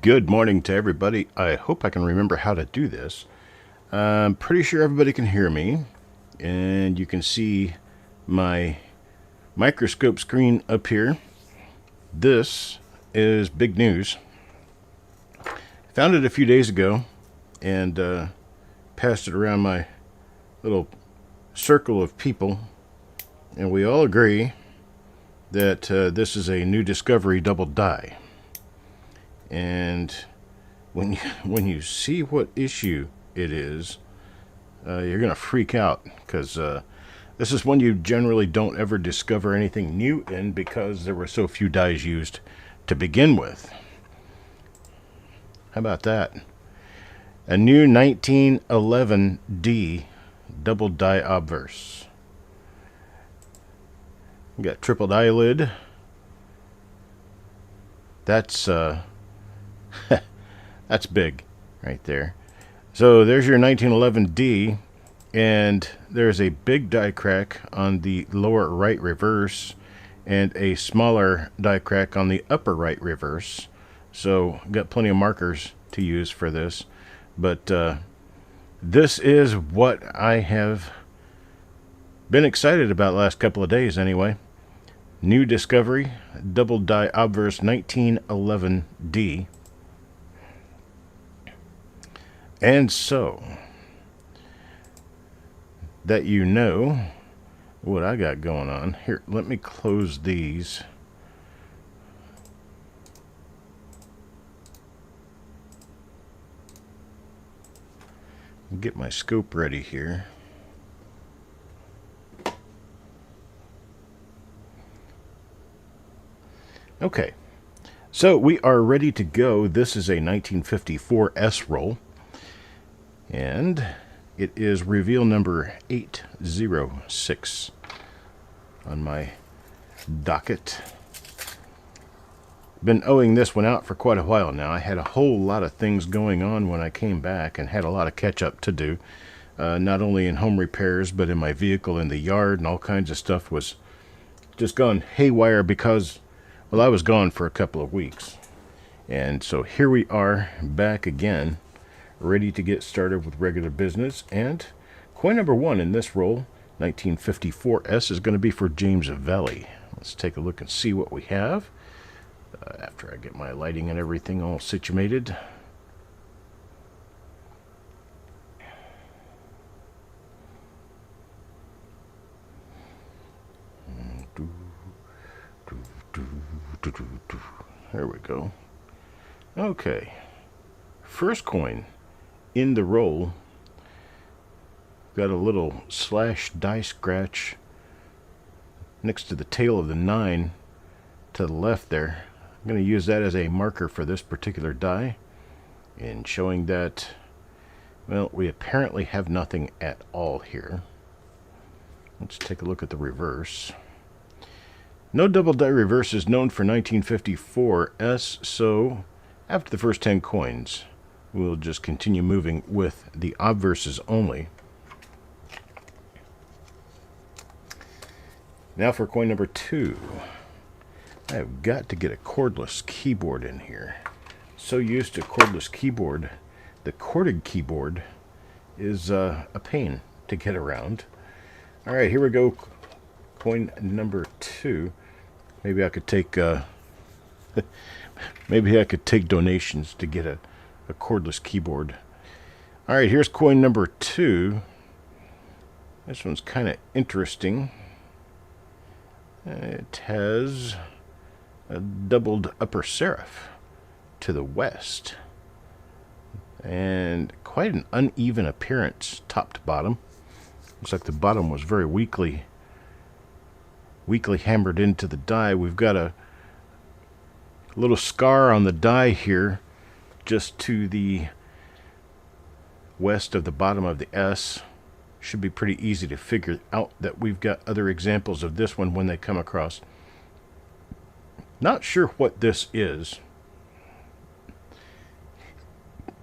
Good morning to everybody. I hope I can remember how to do this. I'm pretty sure everybody can hear me, and you can see my microscope screen up here. This is big news. Found it a few days ago and passed it around my little circle of people, and we all agree that this is a new discovery double die. And when you see what issue it is, you're gonna freak out because this is one you generally don't ever discover anything new in because there were so few dies used to begin with. How about that? A new 1911D double die obverse. We got triple eyelid. That's that's big right there. So there's your 1911D, and there's a big die crack on the lower right reverse and a smaller die crack on the upper right reverse. So got plenty of markers to use for this, but this is what I have been excited about the last couple of days anyway. New discovery, double die obverse 1911D. And so that you know what I got going on here, let me close these. Get my scope ready here. Okay, so we are ready to go. This is a 1954 S roll, and it is reveal number 806 on my docket. Been owing this one out for quite a while now. I had a whole lot of things going on when I came back and had a lot of catch up to do, not only in home repairs but in my vehicle in the yard, and all kinds of stuff was just gone haywire because, well, I was gone for a couple of weeks. And so here we are back again, ready to get started with regular business. And coin number one in this roll, 1954S, is going to be for James Valley. Let's take a look and see what we have after I get my lighting and everything all situated. There we go. Okay, first coin in the roll, got a little slash die scratch next to the tail of the 9 to the left there. I'm going to use that as a marker for this particular die, and showing that, well, we apparently have nothing at all here. Let's take a look at the reverse. No double die reverse is known for 1954S, so after the first 10 coins, we'll just continue moving with the obverses only. Now for coin number 2. I have got to get a cordless keyboard in here. So used to cordless keyboard, the corded keyboard is a pain to get around. All right, here we go. Coin number 2. Maybe I could take maybe I could take donations to get a cordless keyboard. All right, here's coin number 2. This one's kind of interesting. It has a doubled upper serif to the west, and quite an uneven appearance top to bottom. Looks like the bottom was very weakly hammered into the die. We've got a little scar on the die here just to the west of the bottom of the S. Should be pretty easy to figure out that we've got other examples of this one when they come across. Not sure what this is,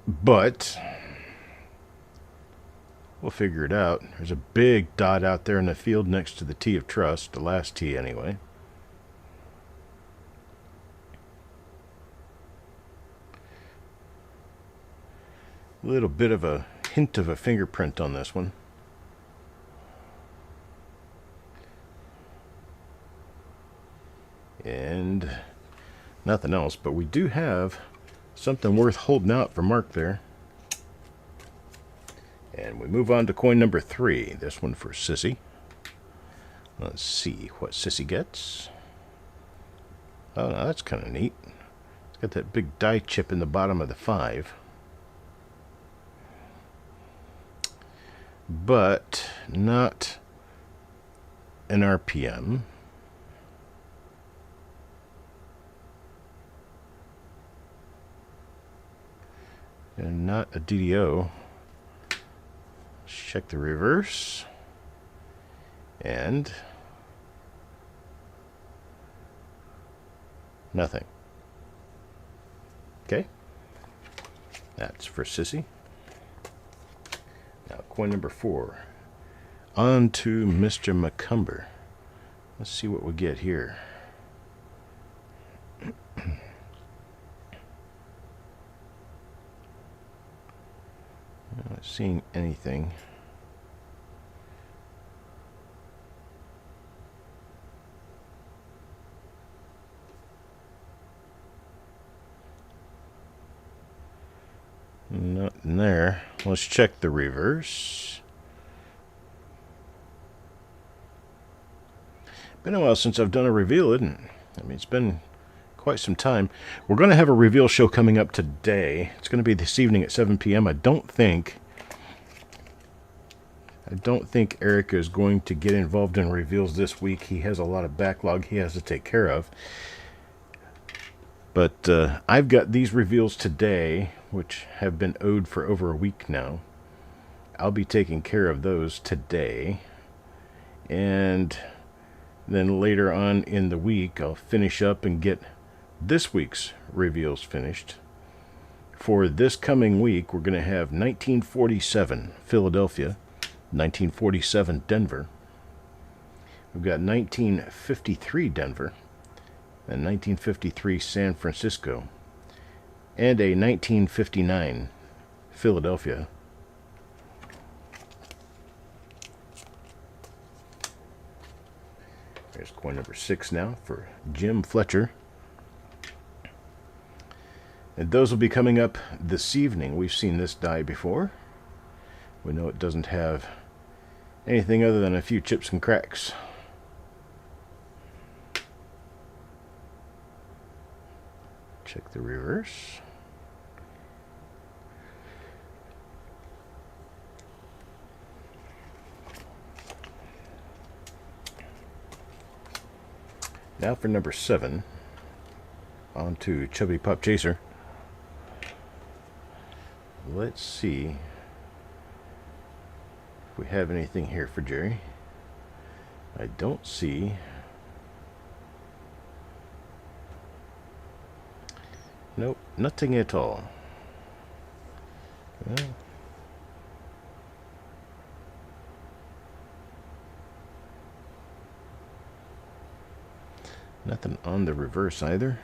but we'll figure it out. There's a big dot out there in the field next to the T of trust, the last T anyway. little bit of a hint of a fingerprint on this one. And nothing else, but we do have something worth holding out for Mark there. And we move on to coin number 3. This one for Sissy. Let's see what Sissy gets. Oh, no, that's kind of neat. It's got that big die chip in the bottom of the 5. But not an RPM. And not a DDO. Let's check the reverse. And nothing. Okay. That's for Sissy. Now, coin number 4. On to Mr. McCumber. Let's see what we get here. Not seeing anything. Nothing there. Let's check the reverse. Been a while since I've done a reveal, isn't it? I mean, it's been quite some time. We're going to have a reveal show coming up today. It's going to be this evening at 7 p.m. I don't think Eric is going to get involved in reveals this week. He has a lot of backlog he has to take care of. But I've got these reveals today, which have been owed for over a week now. I'll be taking care of those today. And then later on in the week, I'll finish up and get this week's reveals finished. For this coming week, we're going to have 1947 Philadelphia, 1947 Denver. We've got 1953 Denver, and 1953 San Francisco, and a 1959 Philadelphia. There's coin number 6 now for Jim Fletcher. And those will be coming up this evening. We've seen this die before. We know it doesn't have anything other than a few chips and cracks. Check the reverse. Now for number 7. On to Chubby Pop Chaser. Let's see if we have anything here for Jerry. I don't see. Nope, nothing at all. Well, nothing on the reverse either.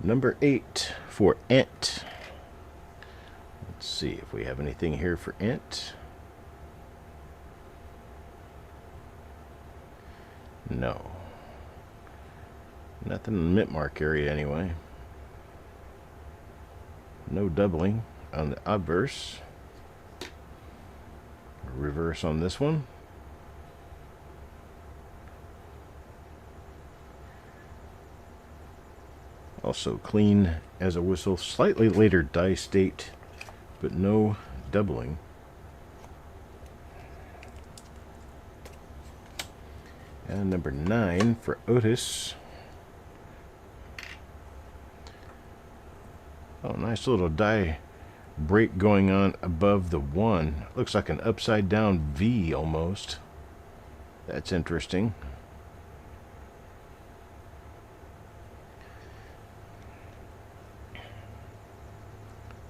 Number 8 for Ant. Let's see if we have anything here for Ant. No. Nothing in the mint mark area anyway. No doubling on the obverse. Reverse on this one. Also clean as a whistle. Slightly later die state, but no doubling. And number 9 for Otis. Oh, nice little die break going on above the 1. Looks like an upside down V almost. That's interesting.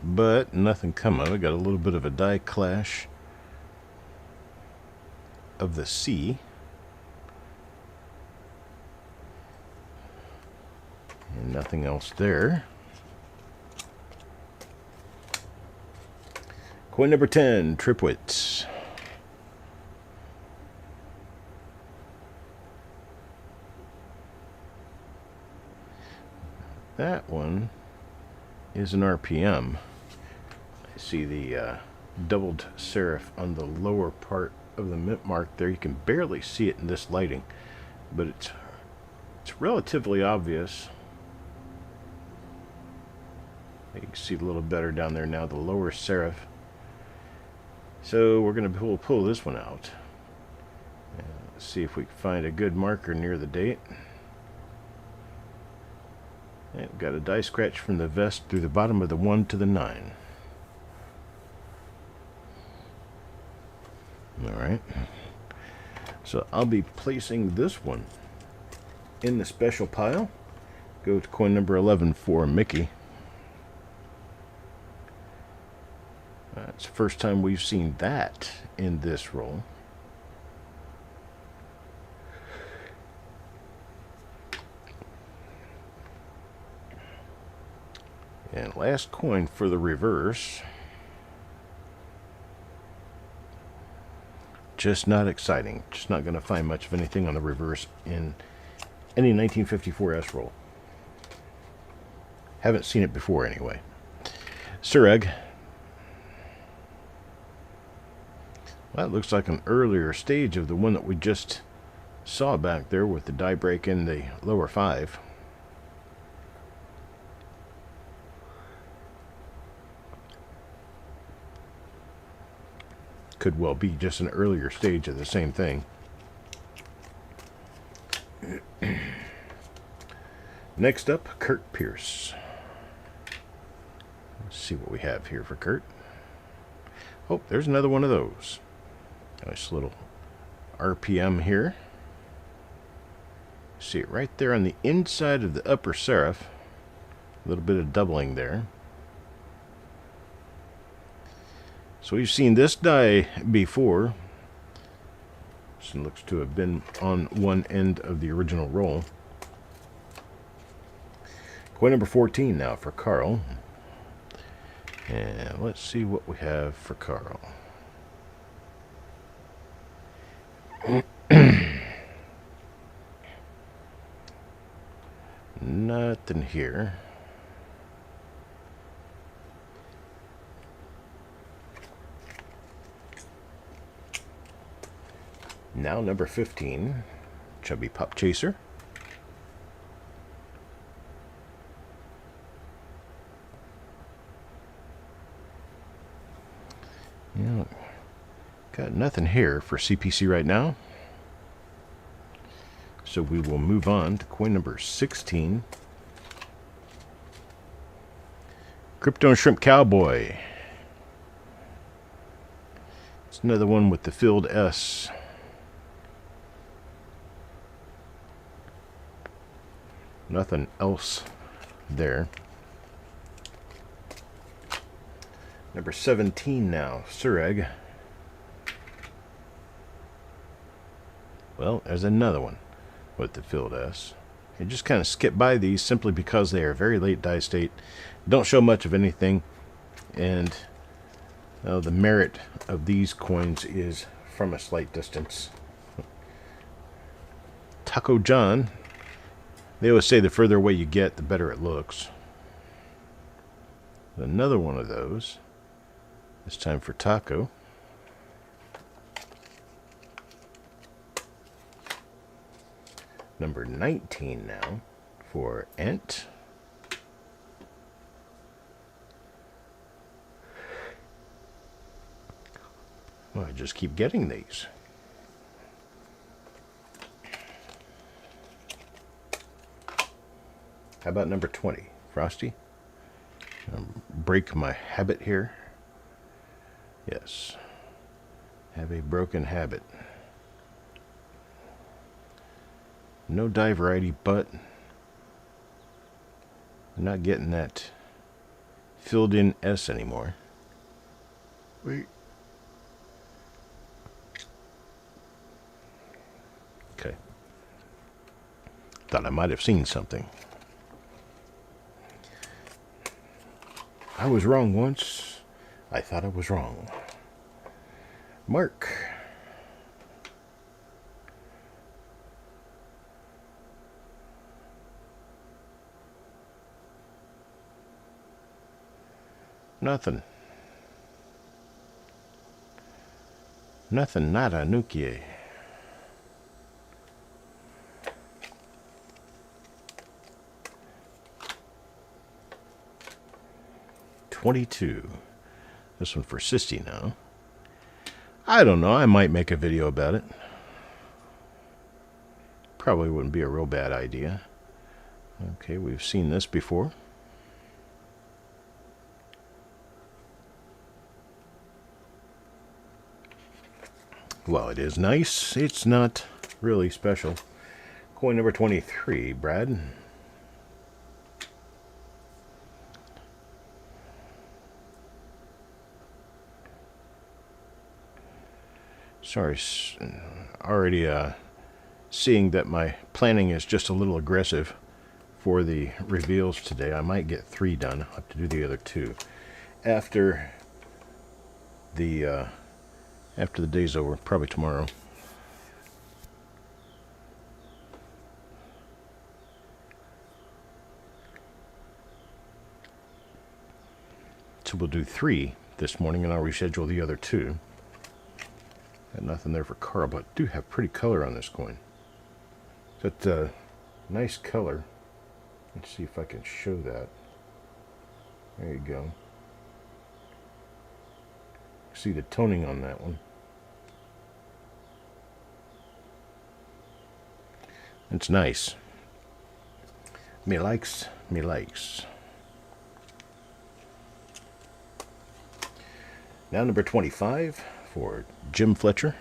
But nothing come of it. Got a little bit of a die clash of the C. And Nothing else there. Coin number 10, triplets. That one is an RPM. I see the doubled serif on the lower part of the mint mark there. You can barely see it in this lighting, but it's relatively obvious. You can see it a little better down there now, the lower serif. So we're going to pull this one out. Let's see if we can find a good marker near the date. And we've got a die scratch from the vest through the bottom of the 1 to the 9. Alright. So I'll be placing this one in the special pile. Go to coin number 11 for Mickey. It's the first time we've seen that in this roll. And last coin for the reverse. Just not exciting. Just not going to find much of anything on the reverse in any 1954 S roll. Haven't seen it before anyway. Sureg. That looks like an earlier stage of the one that we just saw back there with the die break in the lower 5. Could well be just an earlier stage of the same thing. Next up, Kurt Pierce. Let's see what we have here for Kurt. Oh, there's another one of those. Nice little RPM here. See it right there on the inside of the upper serif. A little bit of doubling there. So we've seen this die before. This one looks to have been on one end of the original roll. Coin number 14 now for Carl. And let's see what we have for Carl. Nothing here. Now number 15, Chubby Pop Chaser. Yeah, got nothing here for CPC right now. So we will move on to coin number 16. Crypto and Shrimp Cowboy. It's another one with the filled S. Nothing else there. Number 17 now, Sureg. Well, there's another one with the filled S. You just kind of skip by these simply because they are very late die state. Don't show much of anything. And the merit of these coins is from a slight distance. Taco John. They always say the further away you get, the better it looks. Another one of those. This time for Taco. Number 19 now for Ent. Well, I just keep getting these. How about number 20, Frosty? Break my habit here. Yes. Have a broken habit. No die variety, but I'm not getting that filled in S anymore. Wait. Okay. Thought I might have seen something. I was wrong once. I thought I was wrong. Mark. Nothing. Nothing, nada, nukie. $22. This one for Sissy now. I don't know. I might make a video about it. Probably wouldn't be a real bad idea. Okay, we've seen this before. While it is nice, it's not really special. Coin number 23, Brad. Sorry, already seeing that my planning is just a little aggressive for the reveals today. I might get 3 done. I'll have to do the other 2 after the day's over, probably tomorrow. So we'll do 3 this morning, and I'll reschedule the other 2. Got nothing there for Carl, but I do have pretty color on this coin. Got nice color. Let's see if I can show that. There you go. See the toning on that one. It's nice. Me likes, me likes. Now number 25 for Jim Fletcher.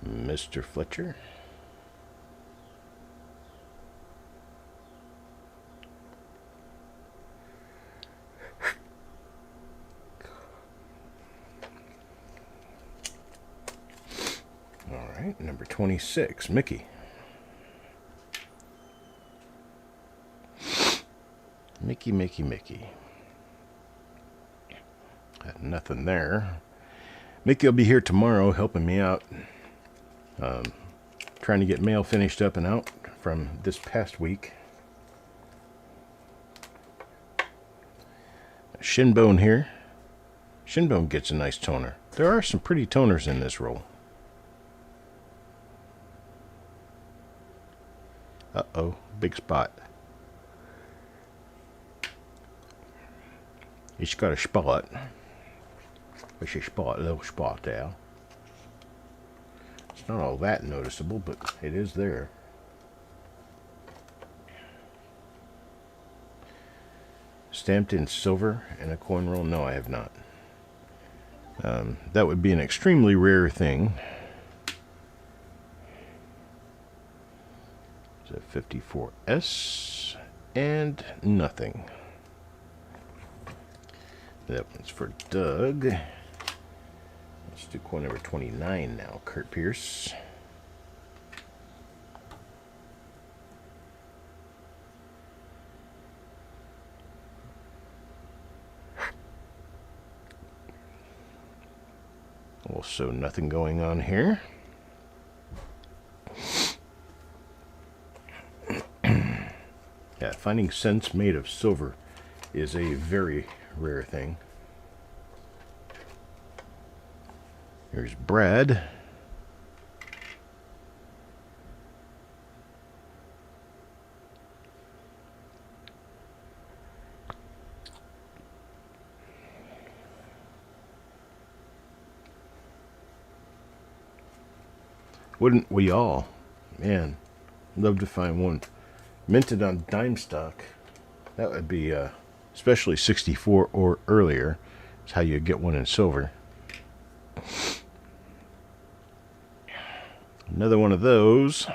Mr. Fletcher. All right, number 26, Mickey. Mickey. Got nothing there. Mickey will be here tomorrow helping me out. Trying to get mail finished up and out from this past week. Shinbone here. Shinbone gets a nice toner. There are some pretty toners in this roll. Uh-oh, big spot. It's got a spot. What's a spot? A little spot there. It's not all that noticeable, but it is there. Stamped in silver in a coin roll? No, I have not. That would be an extremely rare thing. It's a 54S and nothing. That one's for Doug. Let's do coin number 29 now, Kurt Pierce. Also, nothing going on here. Yeah, finding cents made of silver is a very rare thing. Here's Brad. Wouldn't we all? Man, love to find one minted on dime stock. That would be especially 64 or earlier. Is how you get one in silver. Another one of those.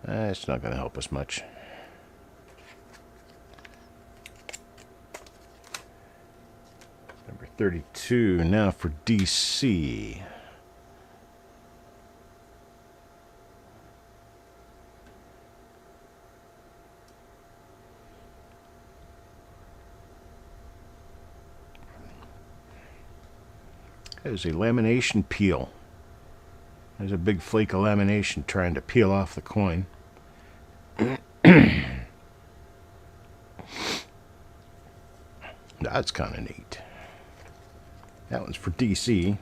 It's not going to help us much. Number 32 now for DC. That is a lamination peel. There's a big flake of lamination trying to peel off the coin. That's kind of neat. That one's for DC.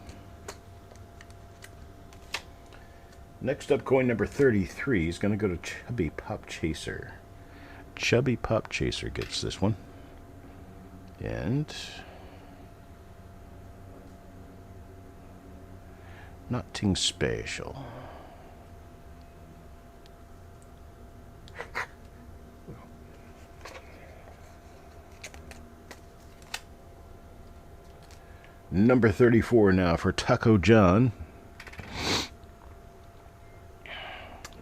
Next up, coin number 33 is going to go to Chubby Pop Chaser. Chubby Pop Chaser gets this one. And nothing special. Number 34 now for Taco John.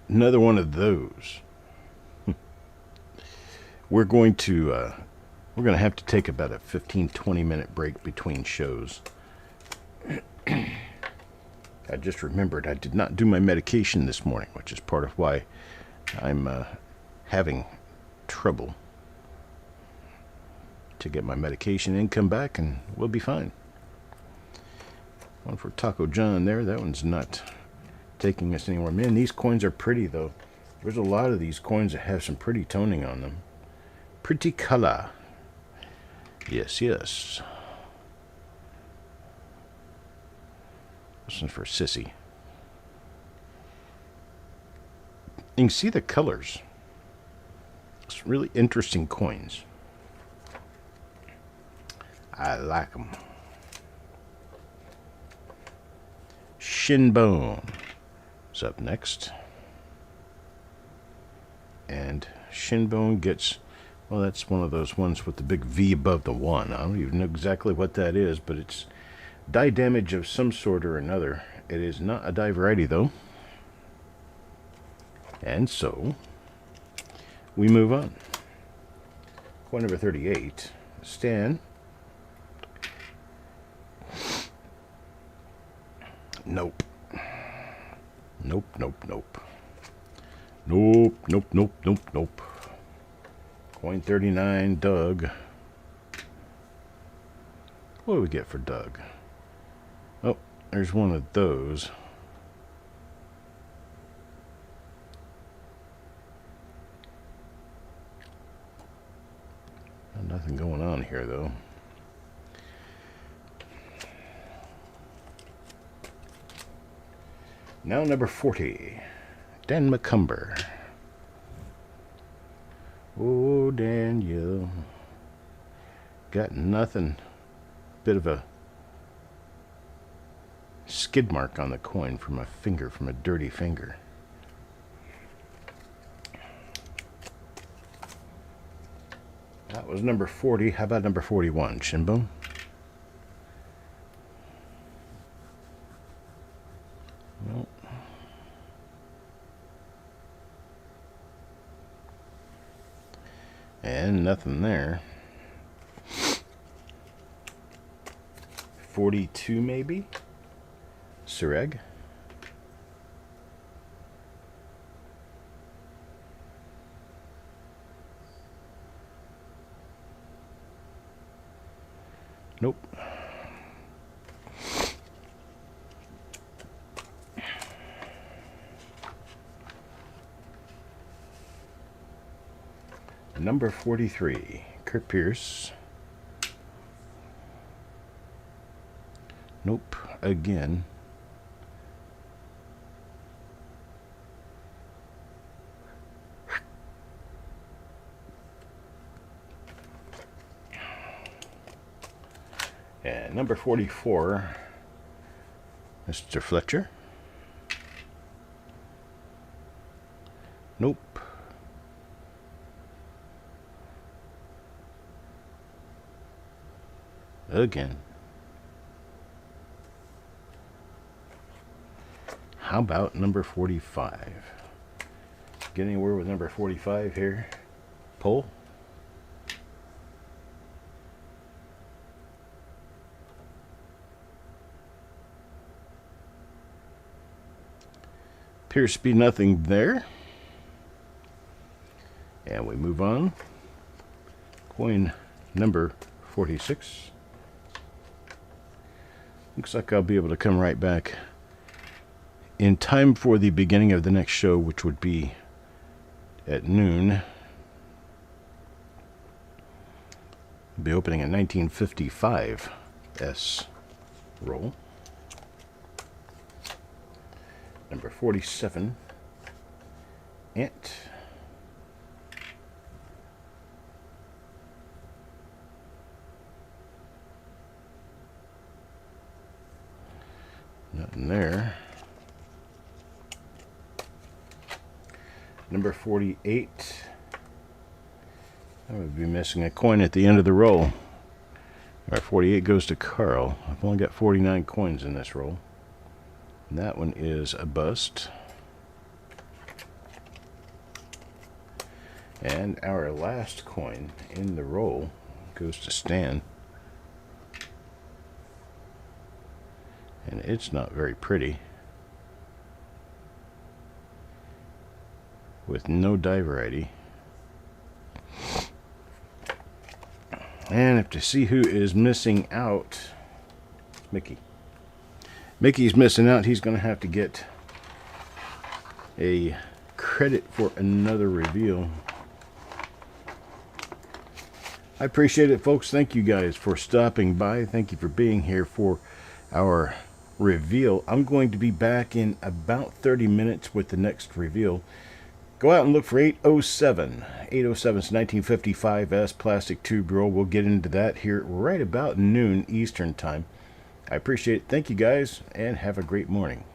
Another one of those. We're going to have to take about a 15-20 minute break between shows. I just remembered I did not do my medication this morning, which is part of why I'm having trouble to get my medication in, come back, and we'll be fine. One for Taco John there. That one's not taking us anywhere. Man, these coins are pretty, though. There's a lot of these coins that have some pretty toning on them. Pretty color. Yes, yes. This one's for Sissy. You can see the colors. It's really interesting coins. I like them. Shinbone is up next. And Shinbone gets, well, that's one of those ones with the big V above the 1. I don't even know exactly what that is, but it's die damage of some sort or another. It is not a die variety, though. And so, we move on. Coin number 38. Stan. Nope. Nope, nope, nope. Nope, nope, nope, nope, nope. Coin 39, Doug. What do we get for Doug? Oh, there's one of those. Nothing going on here, though. Now number 40, Dan McCumber. Oh, Daniel. Got nothing. Bit of a skid mark on the coin from a finger, from a dirty finger. That was number 40. How about number 41, Shinbone? Nope. And nothing there. 42 maybe? Sureg? Nope. Number 43, Kurt Pierce. Nope, again. And number 44, Mr. Fletcher. Nope. Again. How about number 45? Get anywhere with number 45 here? Pull. Appears to be nothing there. And we move on. Coin number 46. Looks like I'll be able to come right back in time for the beginning of the next show, which would be at noon. I'll be opening a 1955 S roll. Number 47, Ant. Nothing there. Number 48. I would be missing a coin at the end of the roll. All right, 48 goes to Carl. I've only got 49 coins in this roll. And that one is a bust. And our last coin in the roll goes to Stan. And it's not very pretty. With no die variety. And if to see who is missing out, Mickey. Mickey's missing out. He's going to have to get a credit for another reveal. I appreciate it, folks. Thank you guys for stopping by. Thank you for being here for our reveal. I'm going to be back in about 30 minutes with the next reveal. Go out and look for 807. 807's 1955S plastic tube roll. We'll get into that here right about noon Eastern time. I appreciate it. Thank you guys, and have a great morning.